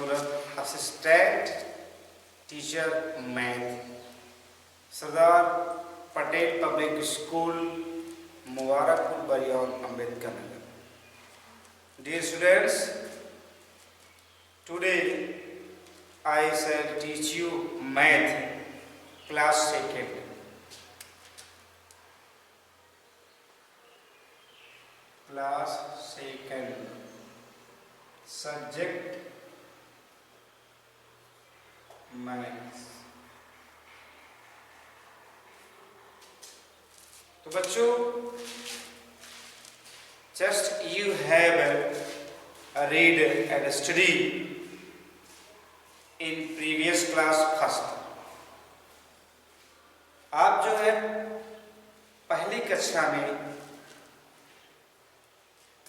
Student assistant teacher math, Sardar Patel public school, Mubarakpur, Bariyaur, Ambedkar Nagar. Dear students, today I shall teach you math class 2nd. Class 2nd, subject maths. तो बच्चों, just you have read and study in previous class first. आप जो है पहली कक्षा में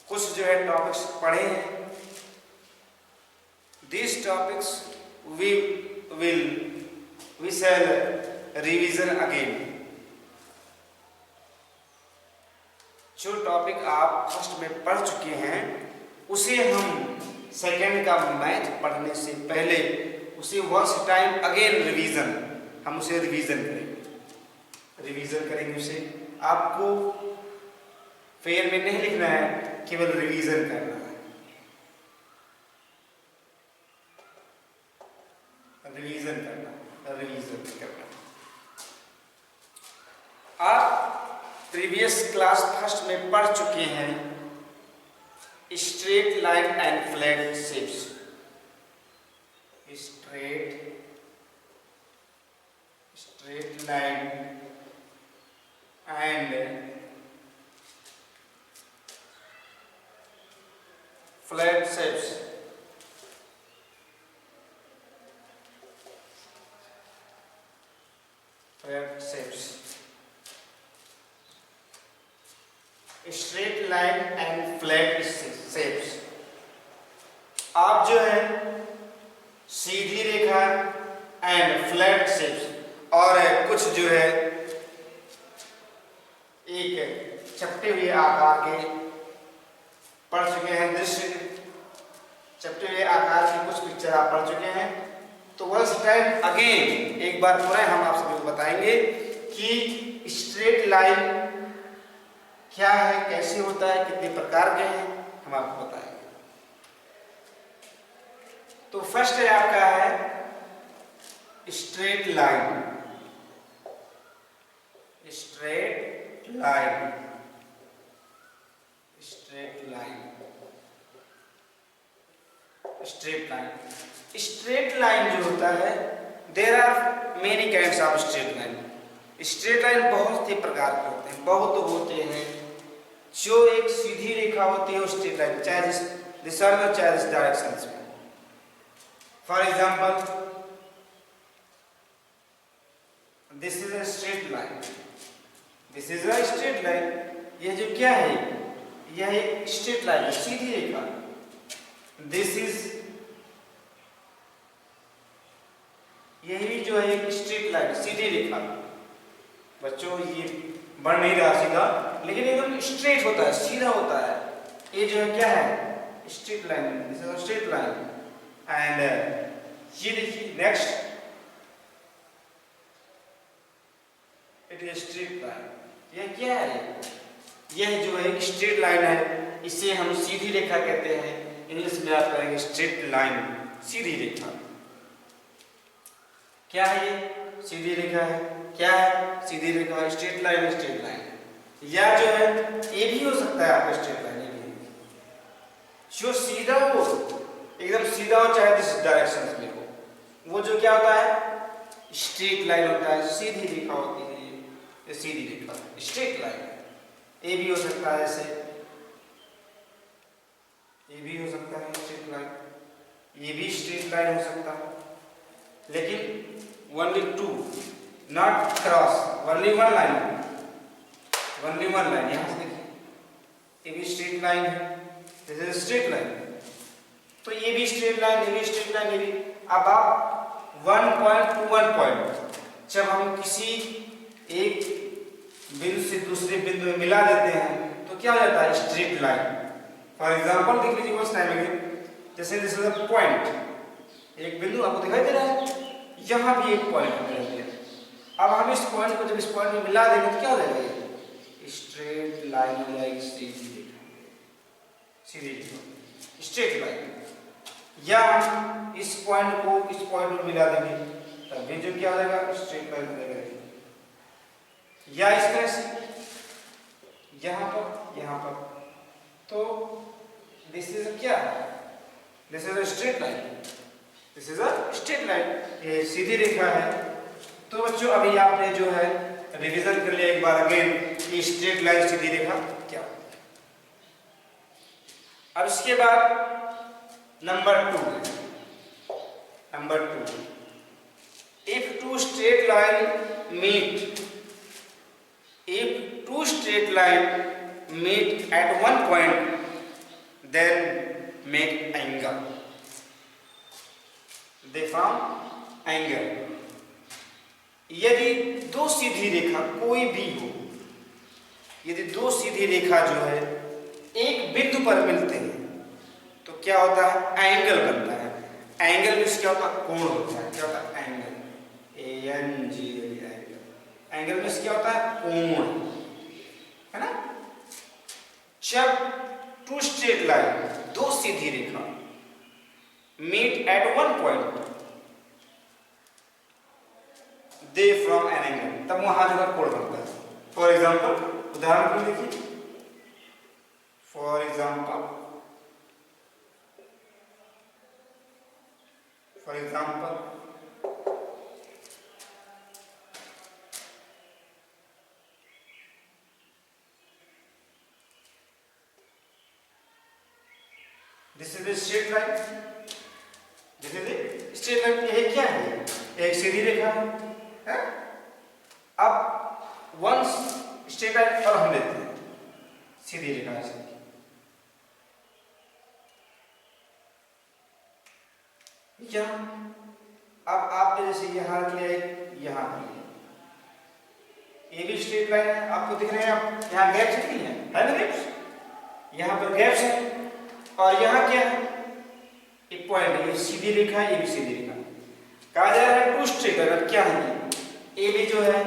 कुछ जो है टॉपिक्स पढ़े हैं. These topics we shall revision again. जो टॉपिक आप फर्स्ट में पढ़ चुके हैं उसे हम सेकंड का मैथ पढ़ने से पहले उसे वंस टाइम अगेन रिवीजन, हम उसे रिवीजन करेंगे. उसे आपको फेयर में नहीं लिखना है, केवल रिवीजन करना है. रिवीजन करना. आप प्रीवियस क्लास फर्स्ट में पढ़ चुके हैं straight line and flat shapes. Straight line and flat shapes. Straight line and flat shapes. आप जो है सीधी रेखा एंड फ्लैट शेप्स और कुछ जो है एक चपटे हुए आकार के पढ़ चुके हैं. दृश्य चपटे हुए आकार की कुछ पिक्चर आप पढ़ चुके हैं. तो वंस टाइम अगेन एक बार पुनः हम आप सभी को बताएंगे कि स्ट्रेट लाइन क्या है, कैसे होता है, कितने प्रकार के हैं, हम आपको बताएंगे. तो फर्स्ट है आपका है स्ट्रेट लाइन. स्ट्रेट लाइन जो होता है, there are many kinds of straight line. Straight line बहुत ही प्रकार के होते हैं, बहुत होते हैं. जो एक सीधी रेखा होती है स्ट्रेट लाइन, चाहे इस दिशा में चाहे इस डायरेक्शन में. For example, this is a straight line. यह जो क्या है, यह एक स्ट्रेट लाइन है, सीधी रेखा. दिस इज, यह भी जो है एक स्ट्रेट लाइन, सीधी रेखा. बच्चों ये बढ़ नहीं रहा सीधा, लेकिन एकदम स्ट्रेट होता है, सीधा होता है. ये जो है क्या है, straight line. This is a straight line. And ये देखिए next, it is straight line. यह क्या है, यह जो है एक स्ट्रेट लाइन है, इसे हम सीधी रेखा कहते हैं. इंग्लिश में आप कहेंगे स्ट्रेट लाइन, सीधी रेखा. क्या है ये, सीधी रेखा है. क्या है, सीधी रेखा. Straight line. या जो है ये भी हो सकता है आपका स्ट्रेट लाइन. ये भी जो सीधा हो, एकदम सीधा हो, चाहे जिस डायरेक्शन में हो, वो जो क्या होता है, स्ट्रेट लाइन होता है. सीधी रेखा होती है, ये सीधी रेखा, स्ट्रेट लाइन. ये भी हो सकता है ऐसे, ये भी हो सकता है स्ट्रेट लाइन. ये भी स्ट्रेट लाइन हो सकता है, लेकिन only two, not cross, only one line. यहाँ से देखिए, ये भी स्ट्रेट लाइन है, दिस इज स्ट्रेट लाइन. तो ये भी स्ट्रेट लाइन, ये भी स्ट्रेट लाइन, ये भी. अब आप 1 पॉइंट टू 1 पॉइंट, जब हम किसी एक बिंदु से दूसरे बिंदु में मिला देते हैं तो क्या हो जाता है, स्ट्रेट लाइन. फॉर एग्जाम्पल देख लीजिए, उस टाइम में जैसे दिस इज अ पॉइंट, एक बिंदु आपको दिखाई दे रहा है, यहाँ भी एक पॉइंट है। अब हम इस पॉइंट को जब इस पॉइंट में मिला देंगे तो क्या हो जाएगा, स्ट्रेट लाइन हो जाएगी, सीधी रेखा, सीधी रेखा, स्ट्रेट लाइन। या हम इस पॉइंट को इस पॉइंट में मिला देंगे तब भी जो क्या हो जाएगा, स्ट्रेट लाइन हो जाएगा। या इस तरह से यहाँ पर, तो दिस इज क्या, this is a straight line, this is a straight line, ये सीधी रेखा है। तो बच्चों अभी आपने जो है रिवीजन कर लिया एक बार अगेन कि स्ट्रेट लाइन सीधी रेखा क्या। अब इसके बाद number 2, number 2, if two straight line meet, if two straight line meet at one point, then make angle. They form angle. यदि दो सीधी रेखा कोई भी हो, यदि दो सीधी रेखा जो है एक बिंदु पर मिलते हैं तो क्या होता है, एंगल बनता है। एंगल में क्या होता है, कोण होता है। क्या होता है, एंगल, एंगल। एंगल में क्या होता है, कोण, है ना। जब टू स्ट्रेट लाइन, दो सीधी रेखा meet at one point, they from an angle, तब वहां जो कोण बनता है। फॉर एग्जाम्पल, उदाहरण को देखिए, for example, this is a straight line, this is a straight line. ये क्या है, एक सीधी रेखा है। अब वन स्ट्रेट लाइन और हम लेते हैं सीधी रेखा से, यहाँ अब आपने जैसे यहाँ रख लिया, यहाँ ये भी स्ट्रेट लाइन है, आपको दिख रहे हैं, आप यहाँ गैप्स नहीं है ना, गैप्स, यहाँ पर गैप्स है। और यहाँ क्या है, एक पॉइंट है, ये सीधी रेखा है, ये भी सीधी रेखा। कहा जा रहा है टू स्ट्रेट लाइन, क्या है ए बी जो है,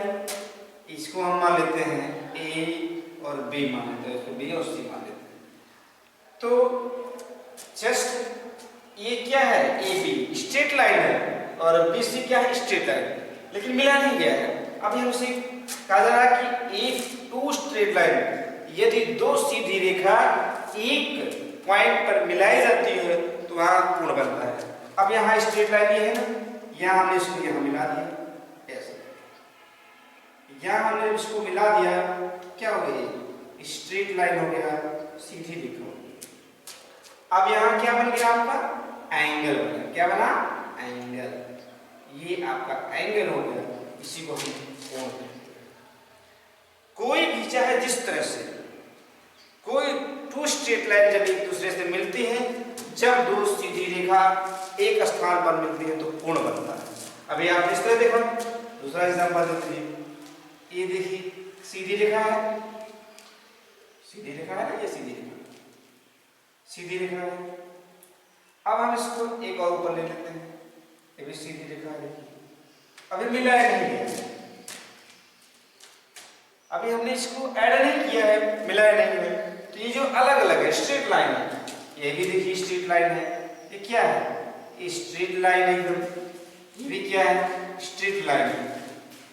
इसको हम मान लेते हैं ए और बी मान लेते हैं, इसको बी और सी मान लेते हैं। तो जस्ट ये क्या है, ए बी स्ट्रेट लाइन है और बी सी क्या है, स्ट्रेट लाइन, लेकिन मिला नहीं गया है। अब हमसे कहा जा रहा है कि एक टू स्ट्रेट लाइन, यदि दो सीधी रेखा एक पॉइंट पर मिलाई जाती है तो वहां कोण बनता है। अब यहाँ स्ट्रेट लाइन ये है ना, यहाँ हमने इसको यहाँ मिला दिया, ऐसे यहाँ हमने इसको मिला दिया, क्या हो गया, स्ट्रेट लाइन हो गया, सीधी रेखा हो गई। अब यहाँ क्या बन गया आपका, एंगल बना। क्या बना, एंगल। ये आपका एंगल हो गया, इसी को हम कोण कहते हैं। कोई भी चाहे जिस तरह से, कोई टू स्ट्रेट लाइन जब एक दूसरे से मिलती हैं, जब दो सीधी रेखा एक स्थान पर मिलती है तो कोण बनता है। अभी आप इस तरह देखो, दूसरा एग्जांपल देखते हैं, ये देखिए सीधी रेखा है, सीधी रेखा है ना, ये सीधी रेखा, सीधी रेखा है। अब हम इसको एक और ऊपर ले लेते हैं, ये भी सीधी रेखा है, अभी मिलाया नहीं है, अभी हमने इसको ऐड नहीं किया है, मिलाया नहीं है। तो ये जो अलग अलग है, स्ट्रेट लाइन है, ये भी देखिए स्ट्रेट लाइन है, ये क्या है, ये स्ट्रेट लाइन है एकदम, ये भी क्या है, स्ट्रेट लाइन है।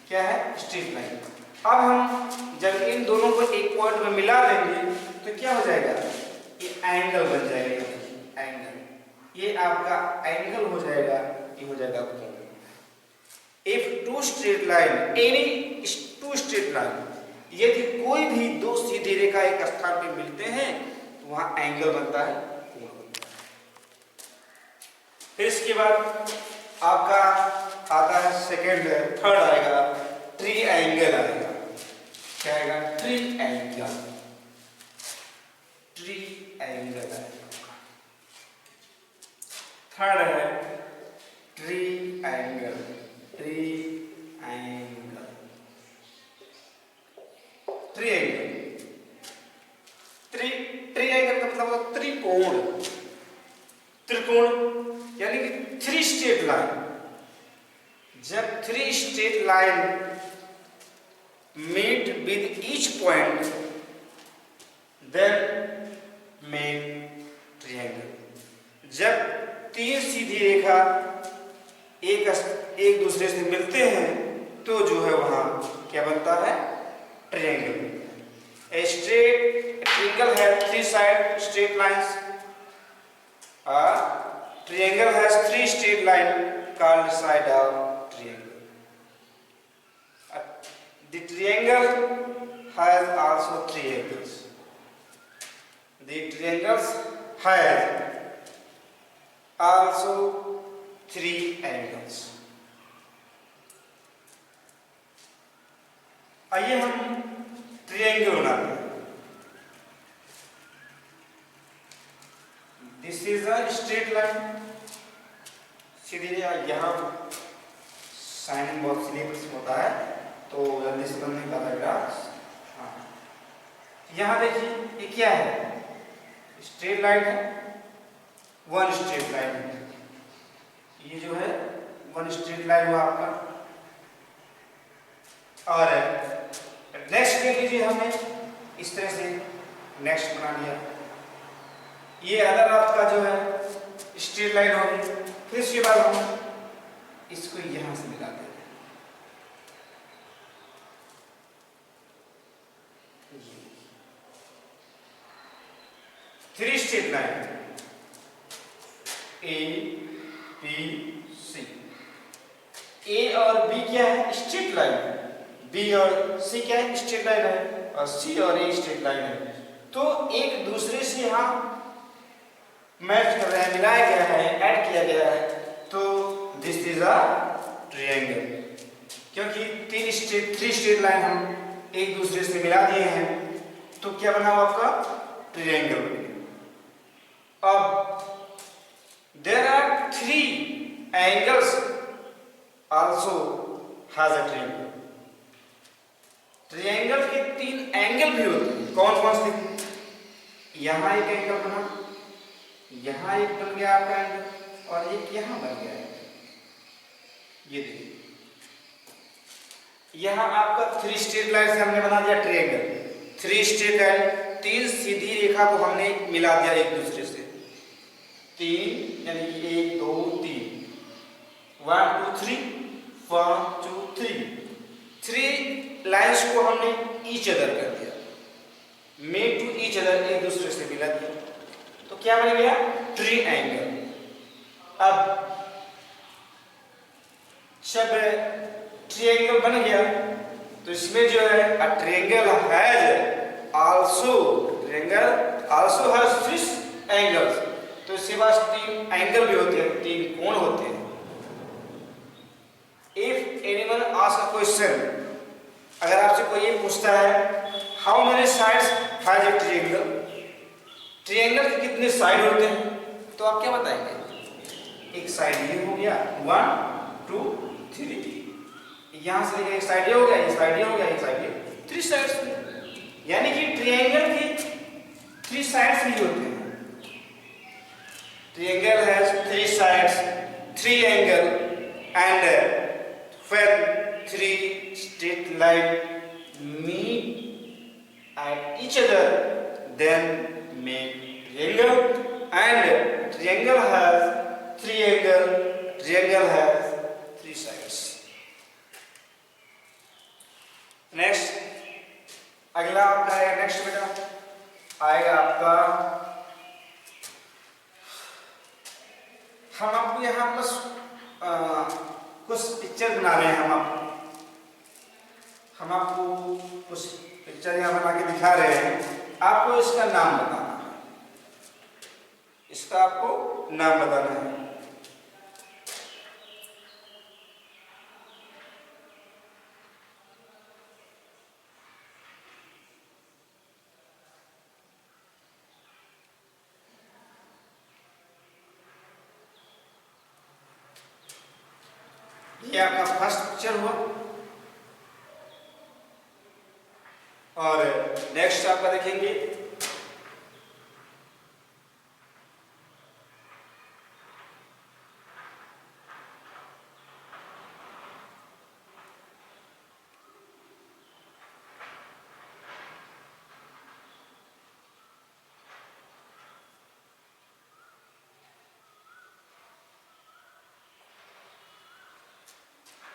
क्या है, स्ट्रेट लाइन। अब हम जब इन दोनों को एक पॉइंट में मिला देंगे तो क्या हो जाएगा, ये एंगल बन जाएगा, एंगल। ये आपका एंगल हो जाएगा, ये हो जाएगा कोण। If two straight line, any two straight line, यदि कोई भी दो सीधी रेखा एक स्थान पे मिलते हैं तो वहां एंगल बनता है, कोण बनता है। फिर इसके बाद आपका आता है सेकंड, थर्ड आएगा ट्री एंगल आएगा। क्या आएगा, ट्री एंगल, ट्री एंगल आएगा। थर्ड है tree angle, tree angle, tree angle. Tree angle का मतलब त्रिकोण, त्रिकोण यानी कि थ्री स्ट्रेट लाइन, जब 3 straight line meet with each point, then make triangle. जब 3 सीधी रेखा एक दूसरे से मिलते हैं तो जो है वहां क्या बनता है? Triangle. A triangle has 3 side straight lines. A triangle has 3 straight line called side of triangle. The triangle has also 3 angles. The triangles has also 3 angles. आइए हम ट्रायंगल बनाते हैं. This is a straight line. सीधी यहाँ sign बहुत syllabus होता है तो जल्दी से बनने का ग्राफ. हाँ, यहाँ देखिए ये क्या है? स्ट्रेट लाइन है, वन स्ट्रेट लाइन है. ये जो है वन स्ट्रेट लाइन हुआ आपका. और नेक्स्ट देख लीजिए, हमने इस तरह से नेक्स्ट बना लिया. ये अदर आपका जो है स्ट्रेट लाइन होगी. फिर इसके बाद हम इसको यहां से मिला देंगे. 3 straight line A, B, C. A और B क्या है? Straight line. B और C क्या है? स्ट्रेट लाइन है. और C और A स्ट्रेट लाइन है. तो एक दूसरे से यहाँ मैच कर रहे हैं, मिलाया गया है, ऐड किया गया है. तो दिस इज अ ट्रायंगल. क्योंकि 3 स्ट्रेट लाइन हम एक दूसरे से मिला दिए हैं तो क्या बना हुआ आपका? ट्रायंगल. अब there are 3 angles also has a triangle. Triangle के 3 एंगल भी होते हैं. कौन कौन से? यहाँ एक एंगल बना, यहाँ एक बन गया आपका एंगल, और एक यहाँ बन गया है. ये देखिए, यहाँ आपका 3 स्ट्रेट लाइन से हमने बना दिया ट्रायंगल. 3 स्ट्रेट लाइन, 3 सीधी रेखा को हमने मिला दिया एक दूसरे से. 3 यानी 1 2 3, 1 2 3, 1 2 3. 3 लाइंस को हमने ईच अदर कर दिया, मेक टू ईच अदर, एक दूसरे से मिला दिया. तो क्या बन गया? ट्रायंगल. अब जब ट्रायंगल बन गया तो इसमें जो है ट्रायंगल हैज आल्सो 3 एंगल्स. तो इसके पास 3 एंगल भी होते हैं, 3 कोण होते हैं. If anyone ask a question, अगर आपसे कोई ये पूछता है how many sides has a triangle, triangle के कितने साइड होते हैं, तो आप क्या बताएंगे? एक साइड ये हो गया 1 2 3, यहां से लेकर एक साइड ये हो गया, एक साइड ये हो गया, एक साइड ये, 3 साइड्स. यानी कि ट्रायंगल के 3 साइड्स ही होते हैं. Triangle has 3 sides, 3 angle, and when 3 straight line meet at each other, then make triangle. And triangle has 3 angle. Triangle has 3 sides. Next, अगला आपका है नेक्स्ट बेटा आएगा आपका. हम आपको यहाँ बस कुछ पिक्चर बना रहे हैं. हम आपको कुछ पिक्चर यहाँ बना के दिखा रहे हैं. आपको इसका नाम बताना है. इसका आपको नाम बताना है. ये आपका फर्स्ट पिक्चर हुआ. और नेक्स्ट आपका देखेंगे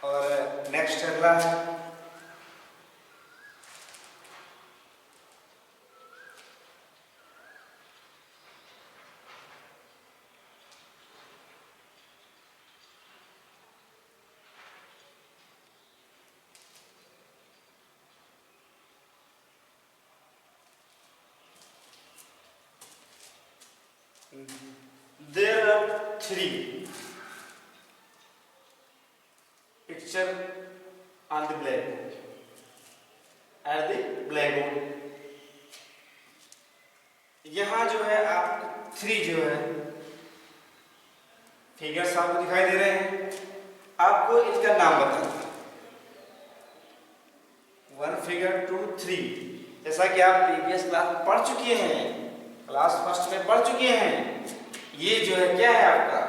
और नेक्स्ट अगला है there are three picture on the blackboard at the blackboard यहाँ जो है आप थ्री जो है फिगर्स आपको दिखाई दे रहे हैं, आपको इनका नाम बताना है। 1 फिगर 2 3, जैसा कि आप प्रीवियस क्लास में पढ़ चुके हैं, क्लास फर्स्ट में पढ़ चुके हैं। ये जो है क्या है आपका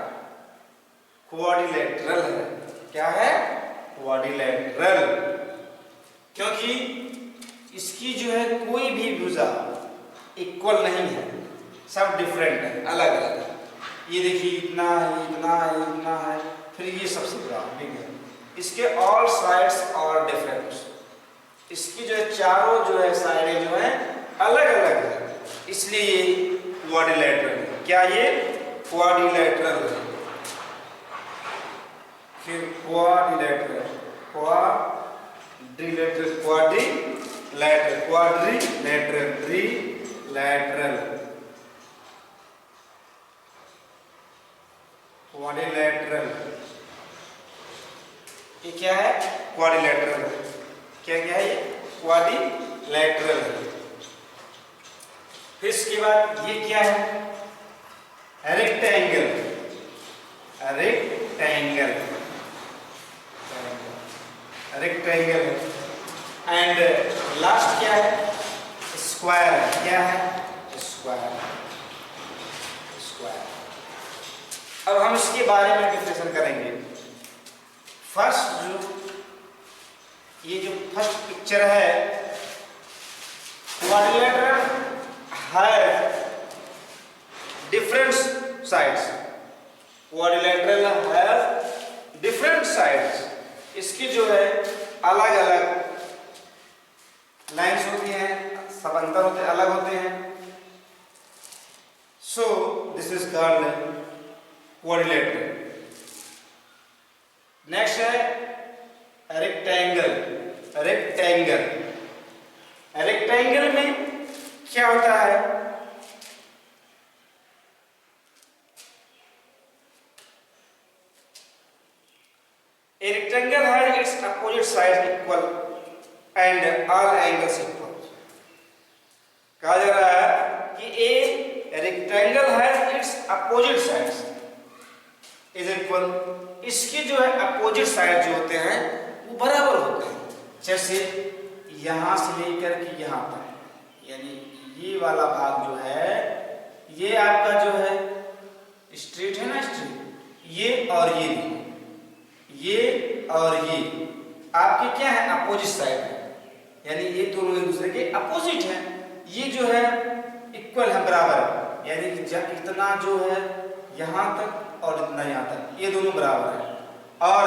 क्वाड्रिलेटरल है। क्या है? क्वाड्रिलेटरल, क्योंकि इसकी जो है कोई भी भुजा इक्वल नहीं है, सब डिफरेंट है, अलग अलग है। ये देखिए इतना है, इतना है, इतना है, फिर ये सबसे बड़ा बिग है। इसके ऑल साइड्स और डिफरेंट, इसकी जो है चारों जो है साइडें जो है अलग अलग है, इसलिए ये क्वाड्रिलेटरल है। क्या ये क्वाड्रिलेटरल है? फिर quadrilateral, quadrilateral, quadrilateral, quadrilateral, trilateral, quadrilateral. ये क्या है? क्वाड्रिलेटरल है। क्या क्या है? ये क्वाड्रिलेटरल है। फिर इसके बाद ये क्या है? रेक्टेंगल, रेक्टेंगल, रेक्टेंगल है। एंड लास्ट क्या है? स्क्वायर। क्या है? Square, square. अब हम इसके बारे में डिस्कशन करेंगे। फर्स्ट जो ये जो फर्स्ट पिक्चर है, क्वाड्रिलेटरल है डिफरेंट साइड्स, क्वाड्रिलेटरल है डिफरेंट साइड्स। इसकी जो है अलग अलग लाइंस होती हैं, सब अंतर होते हैं, अलग होते हैं। So this is called quadrilateral. Next है रेक्टेंगल। रेक्टेंगल, रेक्टेंगल में क्या होता है? A rectangle has its opposite sides equal and all angles equal. कहा जा रहा है कि a rectangle has its opposite sides is equal। इसके जो है अपोजिट साइड जो होते हैं वो बराबर होते हैं। जैसे यहां से लेकर के यहां तक, यानी ये वाला भाग जो है ये आपका जो है स्ट्रेट है ना, स्ट्रेट, ये और ये और ये आपके क्या है? अपोजिट साइड है, यानी ये दोनों एक दूसरे के अपोजिट हैं। ये जो है इक्वल है, बराबर है, यानी इतना जो है यहां तक और इतना यहां तक, ये दोनों बराबर है। और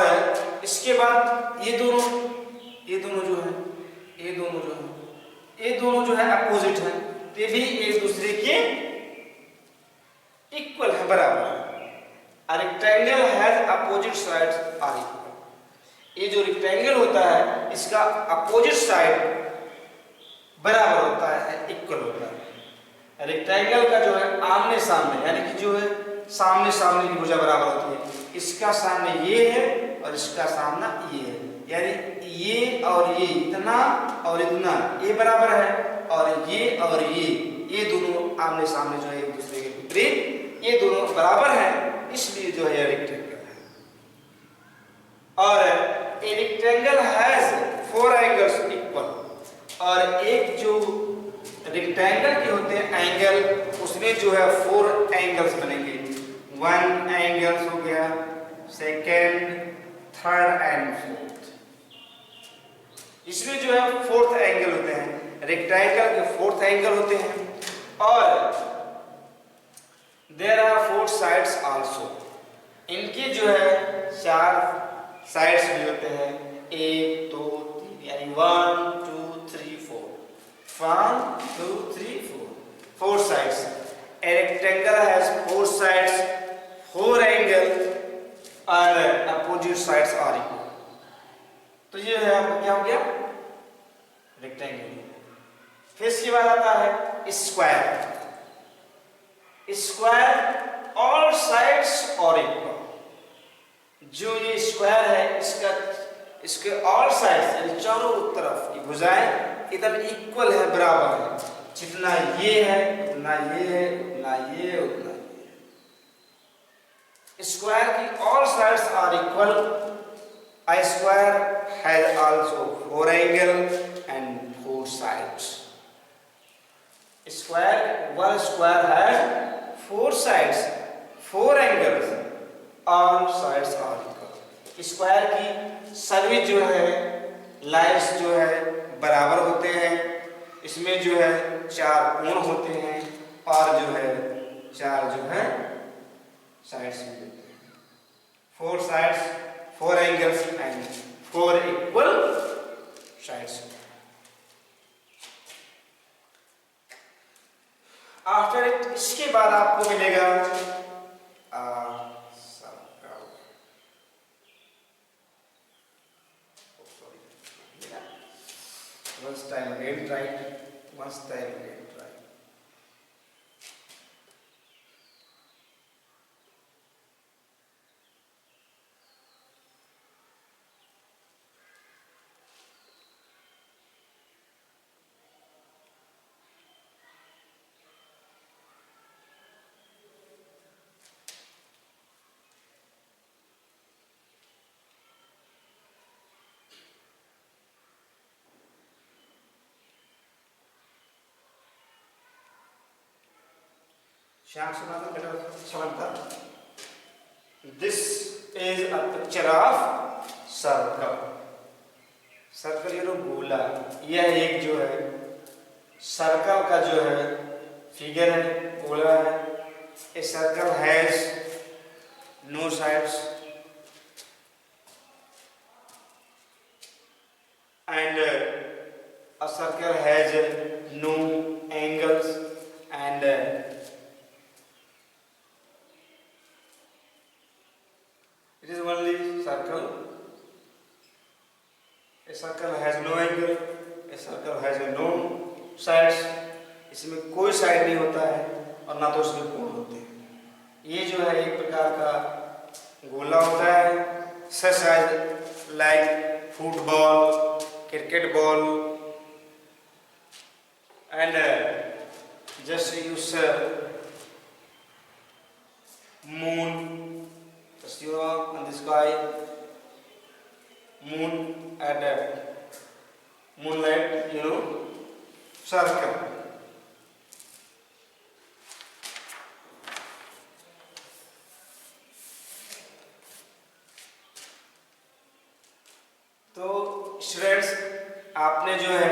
इसके बाद ये दोनों जो है ये दोनों जो है अपोजिट हैं, तो ये भी एक दूसरे के इक्वल है, बराबर है। A rectangle has opposite sides are equal। ये जो रेक्टेंगल होता है इसका अपोजिट साइड बराबर होता है, इक्वल होता है। रेक्टेंगल का जो है आमने सामने, यानी कि जो है सामने सामने की भुजा बराबर होती है। इसका सामने ये है और इसका सामना ये है, यानी ये और ये इतना और इतना ये बराबर है, और ये दोनों आमने सामने जो है एक दूसरे के विपरीत, ये दोनों बराबर हैं, इसलिए जो है रेक्टेंगल है। और a rectangle has 4 angles equal, और एक जो रेक्टेंगल के होते हैं एंगल, उसमें जो है 4 एंगल्स बनेंगे। 1 एंगल्स हो गया, सेकेंड, थर्ड एंड फोर्थ। इसमें जो है 4th एंगल होते हैं, रेक्टेंगल के 4th एंगल होते हैं। और देयर आर 4 साइड्स आल्सो, इनके जो है 4 साइड्स भी होते हैं, 1 2 3, यानी 1 2 3 4, 1 2 3 4, 4 sides. A rectangle has 4 sides, 4 angles and opposite sides are equal. तो ये है आपका क्या हो गया, रेक्टेंगल. फिर इसके बाद आता है square. Square all sides are equal. जो ये स्क्वायर है इसके ऑल साइड्स यानी चारों तरफ की भुजाएं एकदम इक्वल है, बराबर है. जितना ये है उतना ये है, उतना ये उतना ये. स्क्वायर की all sides are equal. A square has also 4 angles and 4 sides. One square has 4 sides, 4 angles, all sides are equal. Square की सभी जो है लाइन्स जो है बराबर होते हैं. इसमें जो है 4 कोण होते हैं और जो है 4 जो है साइड्स भी होते हैं. 4 sides, 4 angles and 4 equal sides. After it, इसके बाद आपको मिलेगा once time again try, once time again try. Shyam सुना था बेटा, समझ था. This is a picture of circle. Circle ये गोला. यह एक जो है सर्कल का जो है फिगर है, गोला है. A circle has no sides and a circle has no angles and it is only circle. A circle has no angle, a circle has no sides. इसमें कोई साइड नहीं होता है और ना तो उसमें कोण होते हैं. ये जो है एक प्रकार का गोला होता है, such as like football, cricket ball, and just use moon, just you know on the sky, moon and moonlight, you know, circle. तो स्टूडेंट्स, आपने जो है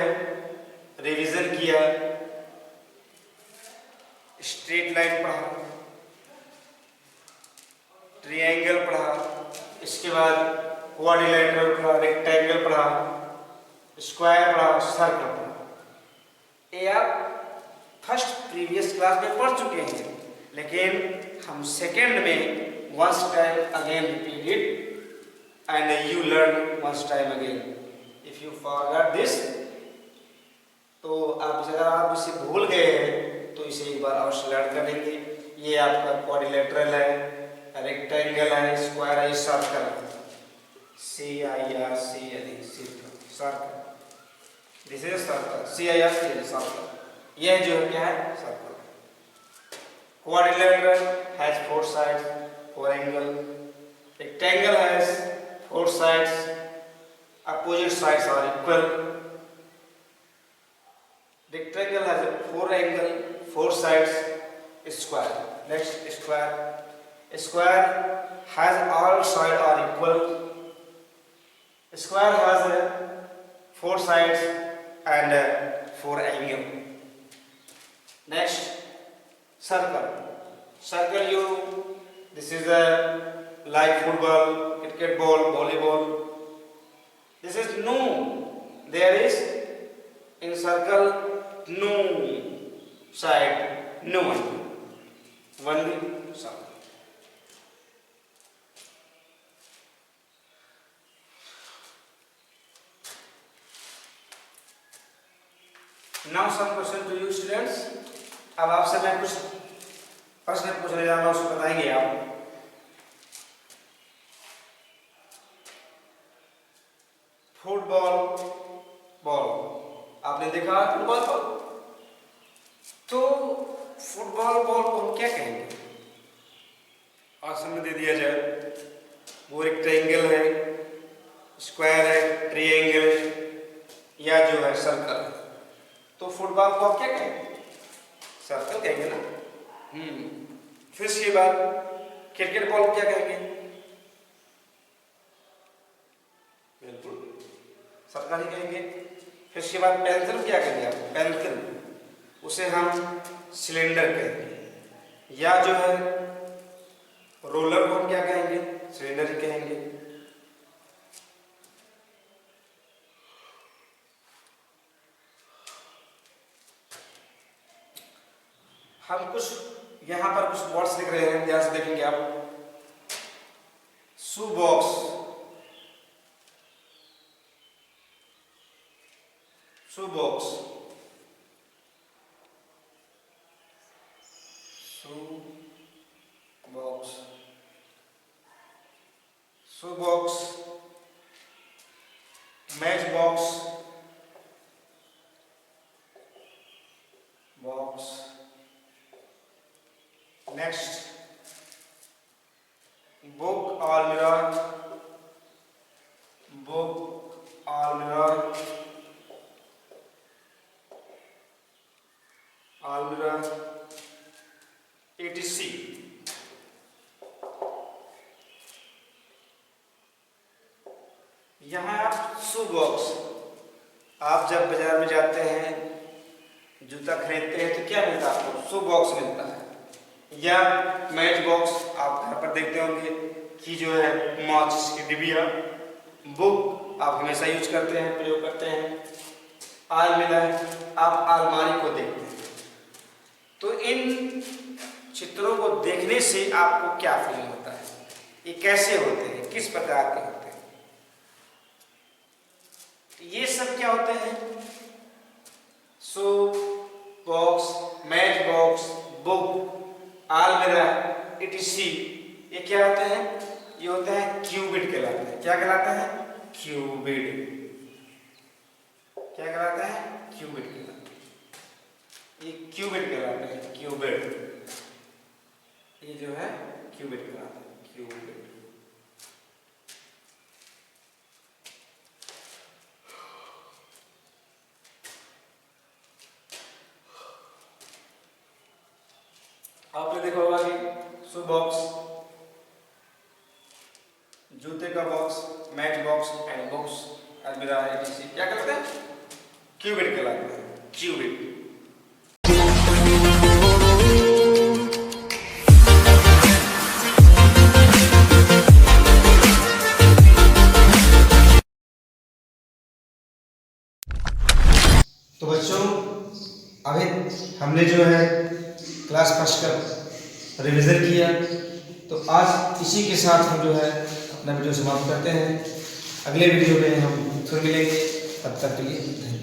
रिवीजन किया, स्ट्रेट लाइन पढ़ा, ट्रायंगल पढ़ा, इसके बाद क्वाड्रिलेटरल पढ़ा, रेक्टेंगल पढ़ा, स्क्वायर पढ़ा, सर्कल पढ़ा. ये आप फर्स्ट प्रीवियस क्लास में पढ़ चुके हैं, लेकिन हम सेकेंड में once time again repeat it and you learn once time again. If you forgot this, तो अगर आप इसे भूल गए हैं तो इसे एक बार अवश्य लर्न करेंगे. ये आपका क्वाड्रिलेटरल है, रेक्टेंगल है, स्क्वायर है, circle. Circle. This is circle. Circle. यह जो है क्या है, circle. Quadrilateral has 4 sides, 4 angles. Rectangle has 4 sides, opposite sides are equal. Rectangle has 4 angles, 4 sides. Square. Next, square. Square has all sides are equal. Square has 4 sides and 4 angles. Next, circle. Circle this is a like football, cricket ball, volleyball. This is no. There is in circle no side, no one. Only circle. Now some question to you students. अब आपसे मैं कुछ प्रश्न पूछने जा रहा हूँ, उसको बताएंगे आप। फुटबॉल बॉल, आपने देखा फुटबॉल बॉल, तो फुटबॉल बॉल को हम क्या कहेंगे? ऑप्शन में दे दिया जाए, वो रेक्टेंगल है, स्क्वायर है, ट्रायंगल है, या जो है सर्कल है। तो फुटबॉल को आप क्या कहेंगे? सर्कल कहेंगे ना। फिर इसके बाद क्रिकेट बॉल क्या कहेंगे? बिल्कुल सर्कल ही कहेंगे। फिर इसके बाद पेंसिल क्या कहेंगे आप? पेंसिल, उसे हम सिलेंडर कहेंगे, या जो है रोलर को हम क्या कहेंगे? सिलेंडर ही कहेंगे। हम कुछ यहां पर कुछ वर्ड्स लिख रहे हैं, ध्यान से देखेंगे आप। शू बॉक्स, शू बॉक्स, शू बॉक्स, शू box, match box, box. Next book अलमीरा, बुक अलमीरा, अलमीरा etc। यहाँ आप शू बॉक्स, आप जब बाजार में जाते हैं जूता खरीदते हैं तो क्या मिलता है आपको? शू बॉक्स मिलता है। या मैच बॉक्स, आप घर पर देखते होंगे कि जो है माचिस की डिबिया। बुक आप हमेशा यूज करते हैं, प्रयोग करते हैं। अलमीरा, आप अलमारी को देखते हैं। तो इन चित्रों को देखने से आपको क्या फीलिंग होता है? ये कैसे होते हैं, किस प्रकार के होते हैं? ये सब क्या होते हैं? शू बॉक्स, मैच बॉक्स, बुक, अलमीरा etc। ये क्या होते हैं? ये होते हैं क्यूबिड कहलाते हैं। क्या कहलाते हैं? क्यूबिड। क्या कहलाते हैं? क्यूबिड कहलाते हैं। ये क्यूबिड कहलाते हैं, क्यूबिड। ये जो है क्यूबिड कहलाते हैं, क्यूबिड। आपने देखा होगा कि शू बॉक्स, जूते का box, match box and box, अलमीरा etc। क्या कहते हैं? क्यूबिड कहलाते हैं, क्यूबिड। तो बच्चों, अभी हमने जो है क्लास फर्स्ट का रिवीजन किया। तो आज इसी के साथ हम जो है अपना वीडियो समाप्त करते हैं। अगले वीडियो में हम फिर मिलेंगे, तब तक के लिए धन्यवाद।